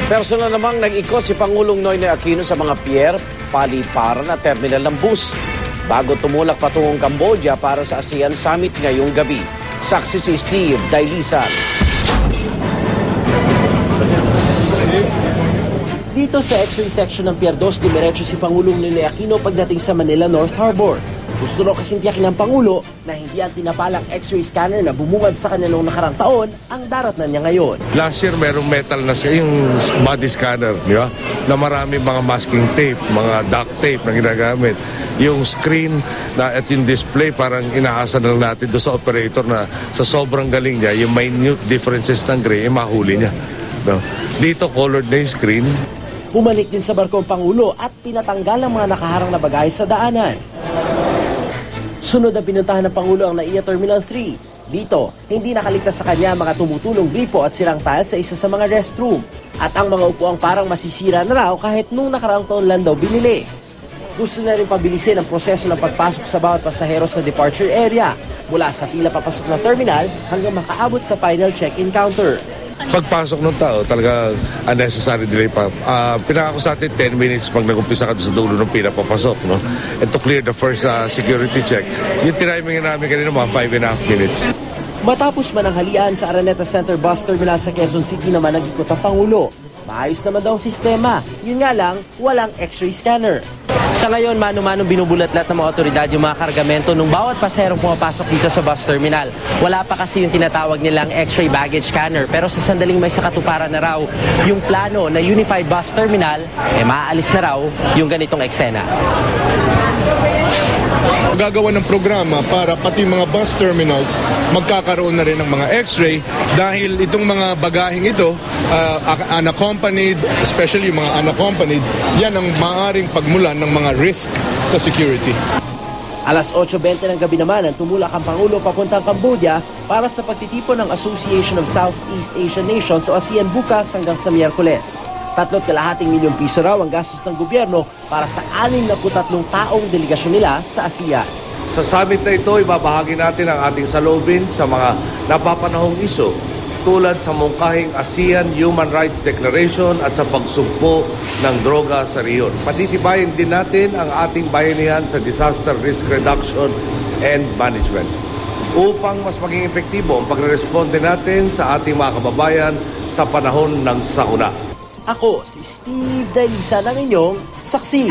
Personal namang nag-ikot si Pangulong Noynoy Aquino sa mga pier, paliparan at terminal ng bus bago tumulak patungong Cambodia para sa ASEAN Summit ngayong gabi. Saksi si Steve Dailisan. Dito sa X-ray section ng Pier 2, dumiretso si Pangulong Noynoy Aquino pagdating sa Manila North Harbor. Gusto raw kasing tiyakin ng Pangulo na hindi ang tinapalang X-ray scanner na bumungad sa kanya noong nakarang taon ang darat na niya ngayon. Last year, merong metal na siya, yung body scanner, di ba? Na marami mga masking tape, mga duct tape na ginagamit. Yung screen na at yung display, parang inaasa na lang natin doon sa operator na sa sobrang galing niya, yung minute differences ng gray, mahuli niya. No? Dito, colored na yung screen. Bumalik din sa barko ang Pangulo at pinatanggal ang mga nakaharang na bagay sa daanan. Sunod na pinuntahan ng Pangulo ang NAIA Terminal 3. Dito, hindi nakaligtas sa kanya mga tumutulong gripo at sirang tile sa isa sa mga restroom. At ang mga upuang parang masisira na raw kahit nung nakaraang taon lang daw binili. Gusto na rin pabilisin ang proseso ng pagpasok sa bawat pasahero sa departure area mula sa pila papasok ng terminal hanggang makaabot sa final check-in counter. Pagpasok ng tao, talaga unnecessary delay pa. Pinakako sa atin 10 minutes pag nag-umpisa ka sa dulo ng pinapapasok. No? And to clear the first security check, yung tiniming namin kanina mga 5.5 minutes. Matapos mananghalian sa Araneta Center Bus Terminal sa Quezon City naman nag-ikot ang Pangulo. Maayos naman daw ang sistema. Yun nga lang, walang X-ray scanner. Sa ngayon, mano-mano binubulat lahat ng mga otoridad yung mga kargamento nung bawat paserong pumapasok dito sa bus terminal. Wala pa kasi yung tinatawag nilang X-ray baggage scanner, pero sa sandaling may sakatuparan na raw yung plano na Unified Bus Terminal, maaalis na raw yung ganitong eksena. Gagawa ng programa para pati mga bus terminals magkakaroon na rin ng mga X-ray dahil itong mga bagaheng ito, unaccompanied, especially mga unaccompanied, yan ang maaaring pagmulan ng mga risk sa security. Alas 8:20 ng gabi naman ang tumulak ang Pangulo papuntang Cambodia para sa pagtitipon ng Association of Southeast Asian Nations o ASEAN bukas hanggang sa Miyerkules. 3.2 milyong piso raw ang gastos ng gobyerno para sa 63 taong delegasyon nila sa ASEAN. Sa summit na ito, ibabahagi natin ang ating saloobin sa mga napapanahong isyu tulad sa mungkahing ASEAN Human Rights Declaration at sa pagsugpo ng droga sa rehiyon. Patitibayin din natin ang ating bayanihan sa disaster risk reduction and management upang mas maging epektibo ang pagresponde natin sa ating mga kababayan sa panahon ng sakuna. Ako si Steve Dailisan, ang inyong saksi.